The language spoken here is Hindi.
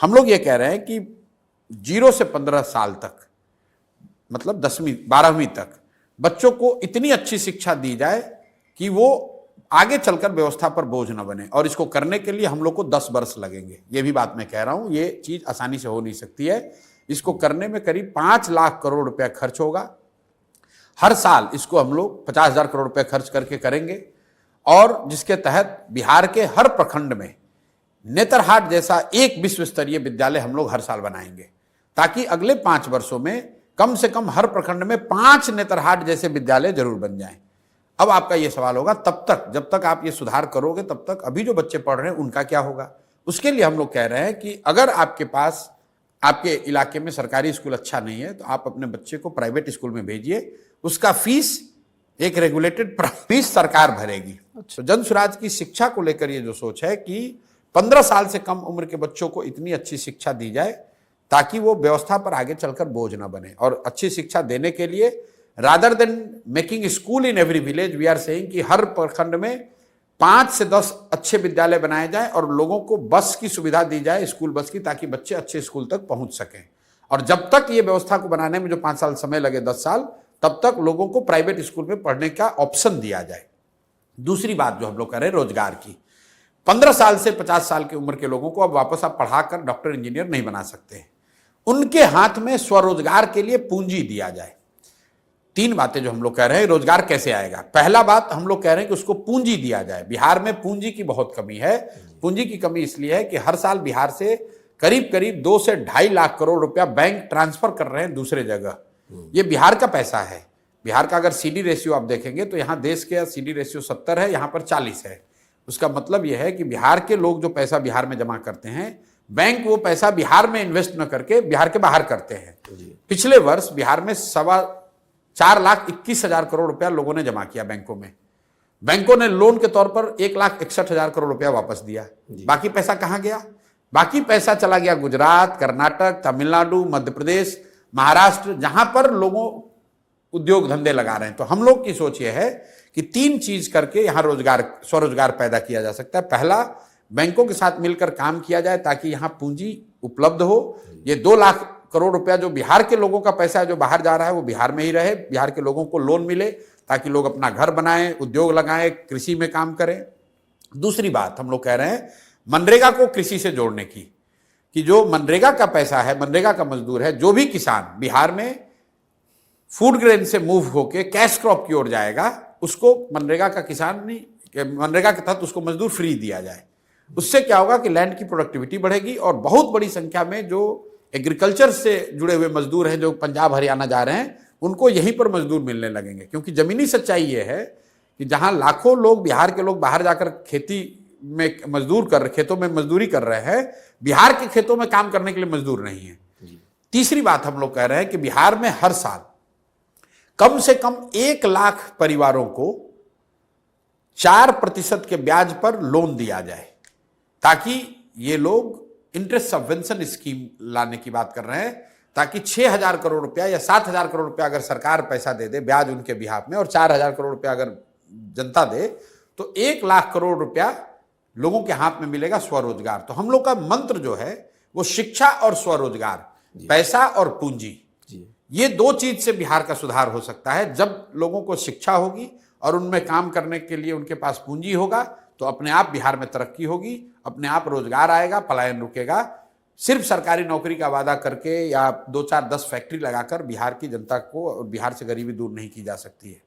हम लोग ये कह रहे हैं कि 0 से 15 साल तक, मतलब 10वीं 12वीं तक बच्चों को इतनी अच्छी शिक्षा दी जाए कि वो आगे चलकर व्यवस्था पर बोझ न बने। और इसको करने के लिए हम लोग को 10 वर्ष लगेंगे। ये भी बात मैं कह रहा हूं, ये चीज आसानी से हो नहीं सकती है। इसको करने में करीब 5 लाख करोड़ रुपया खर्च होगा। हर साल इसको हम लोग 50,000 करोड़ रुपया खर्च करके करेंगे, और जिसके तहत बिहार के हर प्रखंड में नेतरहाट जैसा एक विश्व स्तरीय विद्यालय हम लोग हर साल बनाएंगे, ताकि अगले 5 वर्षों में कम से कम हर प्रखंड में 5 नेतरहाट जैसे विद्यालय जरूर बन जाएं। अब आपका यह सवाल होगा, तब तक जब तक आप ये सुधार करोगे तब तक अभी जो बच्चे पढ़ रहे हैं उनका क्या होगा? उसके लिए हम लोग कह रहे हैं कि अगर आपके पास आपके इलाके में सरकारी स्कूल अच्छा नहीं है तो आप अपने बच्चे को प्राइवेट स्कूल में भेजिए। उसका फीस एक रेगुलेटेड फीस सरकार भरेगी। तो जन स्वराज की शिक्षा को लेकर ये जो सोच है कि 15 साल से कम उम्र के बच्चों को इतनी अच्छी शिक्षा दी जाए ताकि वो व्यवस्था पर आगे चलकर बोझ ना बने। और अच्छी शिक्षा देने के लिए rather than making school in every village, we are saying कि हर प्रखंड में 5 से 10 अच्छे विद्यालय बनाए जाएं और लोगों को बस की सुविधा दी जाए, स्कूल बस की, ताकि बच्चे अच्छे स्कूल तक पहुंच सकें। और जब तक ये व्यवस्था को बनाने में जो 5 साल समय लगे, 10 साल, तब तक लोगों को प्राइवेट स्कूल में पढ़ने का ऑप्शन दिया जाए। दूसरी बात जो हम लोग कर रहे हैं रोजगार की, 15 साल से 50 साल की उम्र के लोगों को अब वापस आप पढ़ाकर डॉक्टर इंजीनियर नहीं बना सकते हैं। उनके हाथ में स्वरोजगार के लिए पूंजी दिया जाए। 3 बातें जो हम लोग कह रहे हैं, रोजगार कैसे आएगा। पहला बात हम लोग कह रहे हैं कि उसको पूंजी दिया जाए। बिहार में पूंजी की बहुत कमी है। पूंजी की कमी इसलिए है कि हर साल बिहार से करीब करीब 2 से 2.5 लाख करोड़ रुपया बैंक ट्रांसफर कर रहे हैं दूसरे जगह। ये बिहार का पैसा है। बिहार का अगर सीडी रेशियो आप देखेंगे तो यहाँ देश के सीडी रेशियो 70 है, यहाँ पर 40 है। उसका मतलब यह है कि बिहार के लोग जो पैसा बिहार में जमा करते हैं, बैंक वो पैसा बिहार में इन्वेस्ट न करके बिहार के बाहर करते हैं। पिछले वर्ष बिहार में 4,21,000 करोड़ रुपया लोगों ने जमा किया बैंकों में। बैंकों ने लोन के तौर पर 1,61,000 करोड़ रुपया वापस दिया। बाकी पैसा कहां गया? बाकी पैसा चला गया गुजरात, कर्नाटक, तमिलनाडु, मध्य प्रदेश, महाराष्ट्र, जहां पर लोगों उद्योग धंधे लगा रहे हैं। तो हम लोग की सोच यह है कि 3 चीज करके यहां रोजगार, स्वरोजगार पैदा किया जा सकता है। पहला, बैंकों के साथ मिलकर काम किया जाए ताकि यहां पूंजी उपलब्ध हो। ये 2 लाख करोड़ रुपया जो बिहार के लोगों का पैसा है जो बाहर जा रहा है वो बिहार में ही रहे। बिहार के लोगों को लोन मिले ताकि लोग अपना घर बनाएं, उद्योग लगाएं, कृषि में काम करें। दूसरी बात हम लोग कह रहे हैं मनरेगा को कृषि से जोड़ने की, कि जो मनरेगा का पैसा है, मनरेगा का मजदूर है, जो भी किसान बिहार में फूड ग्रेन से मूव होके कैश क्रॉप की ओर जाएगा, उसको मनरेगा का किसान नहीं, मनरेगा के तहत उसको मजदूर फ्री दिया जाए। उससे क्या होगा कि लैंड की प्रोडक्टिविटी बढ़ेगी और बहुत बड़ी संख्या में जो एग्रीकल्चर से जुड़े हुए मजदूर हैं जो पंजाब हरियाणा जा रहे हैं, उनको यहीं पर मजदूर मिलने लगेंगे। क्योंकि जमीनी सच्चाई ये है कि जहां लाखों लोग, बिहार के लोग बाहर जाकर खेती में खेतों में मजदूरी कर रहे हैं, बिहार के खेतों में काम करने के लिए मजदूर नहीं है। तीसरी बात हम लोग कह रहे हैं कि बिहार में हर साल कम से कम 1 लाख परिवारों को 4% के ब्याज पर लोन दिया जाए, ताकि ये लोग इंटरेस्ट सबवेंशन स्कीम लाने की बात कर रहे हैं, ताकि 6,000 करोड़ रुपया या 7,000 करोड़ रुपया अगर सरकार पैसा दे दे ब्याज उनके बिहाफ में, और 4,000 करोड़ रुपया अगर जनता दे, तो 1 लाख करोड़ रुपया लोगों के हाथ में मिलेगा स्वरोजगार। तो हम लोग का मंत्र जो है वो शिक्षा और स्वरोजगार, पैसा और पूंजी, ये 2 चीज से बिहार का सुधार हो सकता है। जब लोगों को शिक्षा होगी और उनमें काम करने के लिए उनके पास पूंजी होगा तो अपने आप बिहार में तरक्की होगी, अपने आप रोजगार आएगा, पलायन रुकेगा। सिर्फ सरकारी नौकरी का वादा करके या 2, 4, 10 फैक्ट्री लगाकर बिहार की जनता को और बिहार से गरीबी दूर नहीं की जा सकती है।